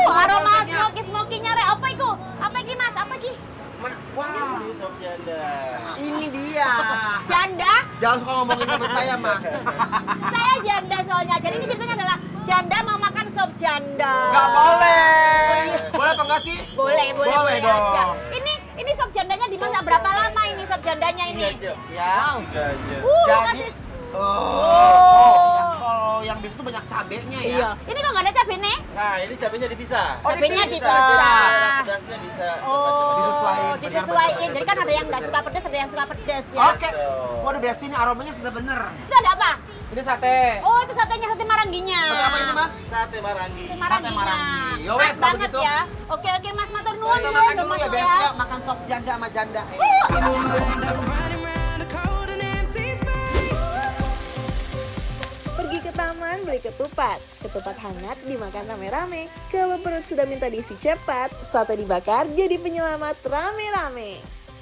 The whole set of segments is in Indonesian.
Aroma smoky-smoky-nya Rek. Apa itu? Apa iki Mas? Apa iki? Wah, Ini sop janda. ini dia. Janda? Jangan suka ngomongin teman saya, Mas. Saya janda soalnya. Jadi ini ceritanya adalah janda mau makan sop janda. Nggak boleh. Boleh apa enggak sih? Boleh Boleh dong. aja. Ini sop jandanya dimasak berapa lama ini sop jandanya ini? Ini aja. Ya. Wow. Tiga aja. Jadi, kasih- kalau yang biasa itu banyak cabenya ya. Iya. Ini kok nggak ada cabai nih? Nah, ini cabenya dipisah. Oh, Cabenya dipisah. dipisah. Pedasnya bisa. Oh, Disesuaiin, disesuaiin. Jadi kan ada yang nggak suka pedas, ada yang suka pedas ya. Oke. Waduh, Besti ini aromanya sudah bener. Itu ada apa? Ini sate. Oh, itu satenya sate marangginya. Sate apa ini, Mas? Sate marangi. Sate marangginya. Sate maranggi. Yo, Pas wes, kalau banget begitu. ya. Oke, Mas matur nuwun. Kita ya, makan udah dulu ya, masuk Besti ya. Makan sop janda sama janda. Pergi ke taman beli ketupat. Ketupat hangat dimakan rame-rame. Kalau perut sudah minta diisi cepat, sate dibakar jadi penyelamat rame-rame.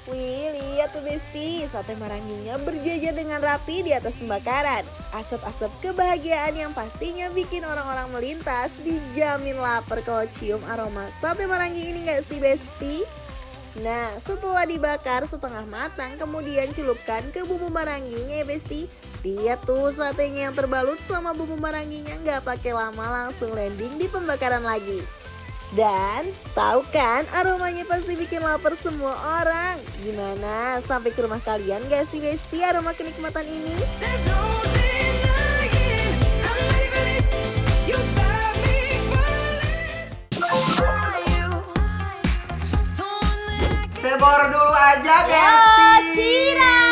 Wih, lihat tuh Besti, sate marangginya berjajar dengan rapi di atas pembakaran. Asap-asap kebahagiaan yang pastinya bikin orang-orang melintas, dijamin lapar kalau cium aroma sate maranggi ini nggak sih Besti? Nah, setelah dibakar setengah matang, kemudian celupkan ke bumbu marangginya ya Besti. Lihat tuh satenya yang terbalut sama bumbu marangginya nggak pakai lama langsung landing di pembakaran lagi. Dan tahu kan aromanya pasti bikin lapar semua orang. Gimana, sampai ke rumah kalian gak sih Besti aroma kenikmatan ini? Sebor dulu aja, Ya, Besti. siram.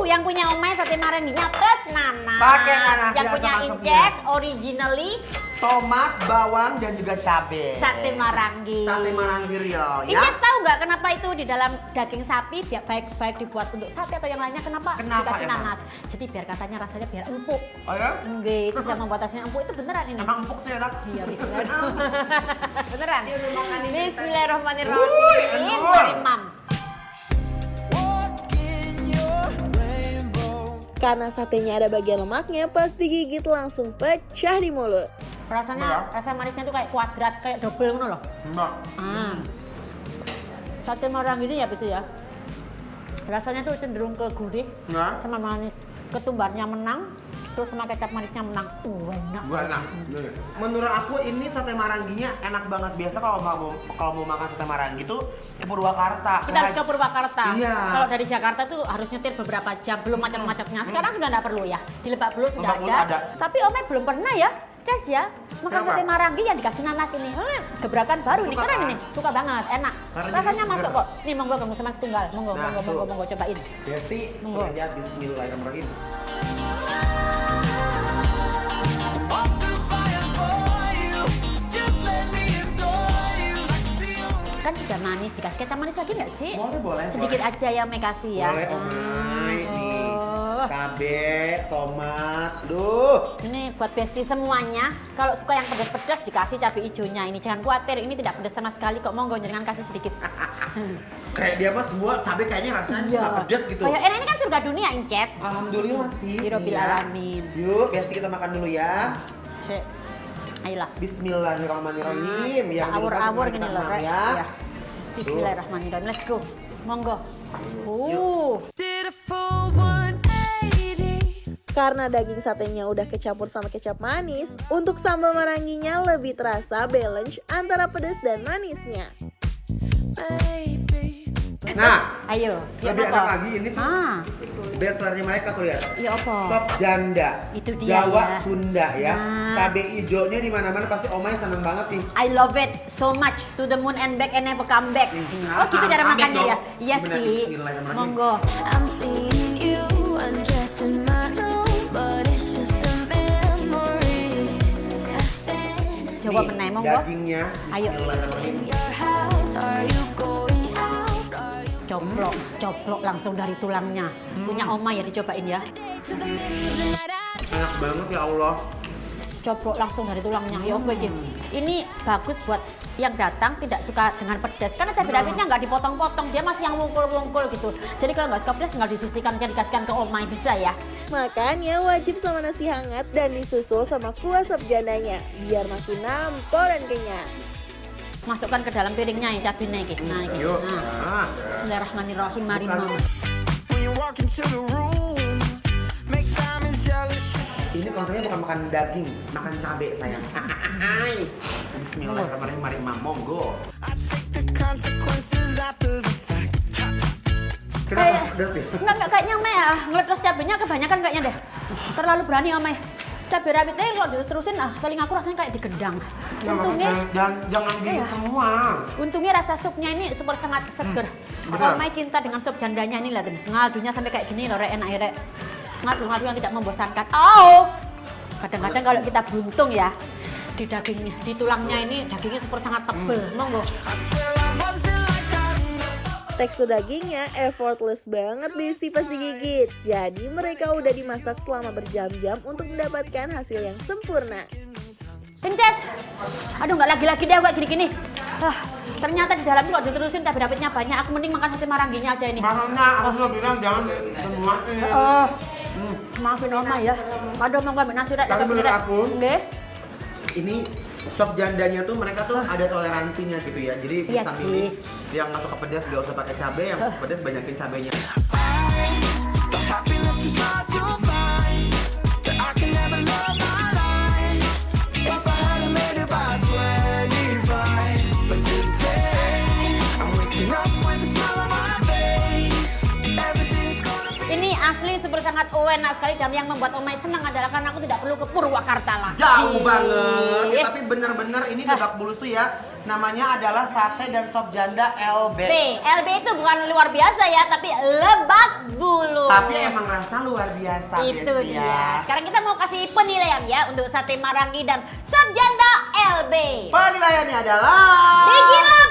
Yang punya Omai sate marangginya plus nanas. Pakai nanas, Yang tidak punya asam-asamnya. Inces originally Tomat, bawang, dan juga cabai. sate maranggi. Sate maranggi real ya. Inces tahu nggak kenapa itu di dalam daging sapi dia baik dibuat untuk sate atau yang lainnya kenapa dikasih emang? nanas? Jadi biar katanya rasanya biar empuk. Oh ya? Enggak, itu bisa membuat rasanya empuk itu beneran ini. Emang empuk sih enak. Iya, bismillah. Beneran. Bismillahirrahmanirrahim. Wuih, enak. Dari Mam. Karena satenya ada bagian lemaknya, pas digigit langsung pecah di mulut. Rasanya rasa manisnya tuh kayak kuadrat, kayak double ngono loh. Enak. Sate maranggi ini ya gitu ya. Rasanya tuh cenderung ke gurih Nah, sama manis. Ketumbarnya menang, terus sama kecap manisnya menang. Enak. gua enak. Menurut aku ini sate marangginya enak banget. Biasa kalau mau makan sate maranggi tuh ke Purwakarta. Kita harus ke Purwakarta. Iya. Kalau dari Jakarta tuh harus nyetir beberapa jam, belum macet-macetnya. Sekarang sudah nggak perlu ya. Di Lebak Bulus sudah Lebak Bulus ada. Tapi Ome belum pernah ya, Ces ya. Makan Kenapa? sate maranggi yang dikasih nanas ini. Gebrakan baru nih, Suka keren kan? ini. Suka banget, enak. Karena Rasanya jadi masuk seger. kok. Nih monggo kamu sama setunggal. Monggo, Nah, tuh. monggo cobain. Besti, Monggo. coba lihat bismillahirrahmanirrahim. Kan sudah manis, dikasih kecap manis lagi nggak sih? Boleh. Sedikit aja ya, Ome kasih ya. Boleh, Omai. Nih, Oh. cabai, tomat. Duh. Ini buat Besti semuanya. Kalau suka yang pedas-pedas dikasih cabai hijaunya. Ini jangan khawatir, ini tidak pedas sama sekali kok. Monggo jangan kasih sedikit. Kayak dia mah semua cabai kayaknya rasanya Iya. nggak pedas gitu. Kayak enak ini kan surga dunia, Inces. Alhamdulillah sih. Birobbil Iya. alamin. Yuk, Besti kita makan dulu ya. Cek. Ayolah. Bismillahirrahmanirrahim. Yang Awur-awur kita gini loh, Rek. ya. Ya. Bismillahirrahmanirrahim. Let's go. Monggo. Karena daging satenya udah kecampur sama kecap manis, untuk sambal marangginya lebih terasa balance antara pedas dan manisnya. Nah, Ayo. lihat lebih apa? enak lagi ini tuh. Ah, Best sellernya mereka tuh lihat. iya apa? Sop janda. Itu dia, Jawa ya. Sunda ya. Nah. Cabai hijaunya di mana-mana pasti Omai seneng banget nih. I love it so much, to the moon and back and never come back. Oh gitu cara Come back makannya dong. ya? Iya Bener, sih. bismillahirrahmanirrahim. Monggo. I'm seeing you undressed in my room, but it's just a memory. A fantasy. Coba Nih, meneh, monggo. Dagingnya. Ayo. Bismillahirrahmanirrahim. In your house, are you going out? Are you Coplok langsung dari tulangnya. Punya Oma ya dicobain ya. to the middle of the night? Enak banget ya Allah. Coplok langsung dari tulangnya. Ya oke gitu. Ini bagus buat yang datang tidak suka dengan pedas. Karena cabai rawitnya nggak dipotong-potong, dia masih yang wungkul-wungkul gitu. Jadi kalau nggak suka pedas tinggal disisihkan, dikasihkan ke Oma bisa ya. Makanya wajib sama nasi hangat dan disusul sama kuah sop jandanya biar makin nampol dan kenyang. Masukkan ke dalam piringnya ya cabenya iki. Nah, iki. Yuk. Nah. Bismillahirrahmanirrahim. Mari Bukan. Mama. When you walk into the room, make time is jealous. Ini konsepnya bukan makan daging, makan cabai sayang. Bismillahirrahmanirrahim, mari Mam, monggo. I take the consequences after the fact. Kenapa pedas sih? Enggak kayaknya Ome ya. Ngeledos cabenya kebanyakan kayaknya deh. Terlalu berani Ome. Cabai rawitnya kalau diterusin telinga aku rasanya kayak digedang. Untungnya Jangan gini semua. Untungnya rasa supnya ini super sangat seger. Kalau Mai cinta dengan sup jandanya ini lihat ngadunya sampai kayak gini loh, enak rek. Ngadu-ngadu yang tidak membosankan. Oh, kadang-kadang kalau kita beruntung ya di dagingnya, di tulangnya ini dagingnya super sangat tebel. Monggo. I swear I wasn't like that. Tekstur dagingnya effortless banget Besti pas digigit. Jadi mereka udah dimasak selama berjam-jam untuk mendapatkan hasil yang sempurna. Pinces. Aduh nggak lagi-lagi deh kayak gini-gini. Ternyata di dalamnya kalau diterusin cabai rawitnya banyak. Aku mending makan sate marangginya aja ini. Makanya aku sudah bilang jangan semua. Maafin Oma ya. Aduh mau ngambil nasi rek. Tapi menurut aku, Nggih. ini sop jandanya tuh mereka tuh ada toleransinya gitu ya. Jadi Iya bisa sih. milih yang nggak suka pedas gak usah pakai cabai, yang suka pedas banyakin cabainya. The happiness is hard to find. That I can never love my life. If I hadn't made it by 25. But today, I'm waking up with a smile on my face. Everything's gonna be. Ini asli super sangat enak sekali dan yang membuat Omai senang adalah karena aku tidak perlu ke Purwakarta lagi. Jauh banget. Ya, Ih. tapi bener-bener ini Lebak Bulus tuh ya, namanya adalah sate dan sop janda LB. LB itu bukan luar biasa ya, tapi Lebak Bulus. Tapi emang rasa luar biasa. Itu Besti, dia. ya. Sekarang kita mau kasih penilaian ya untuk sate Maranggi dan sop janda LB. Penilaiannya adalah Digila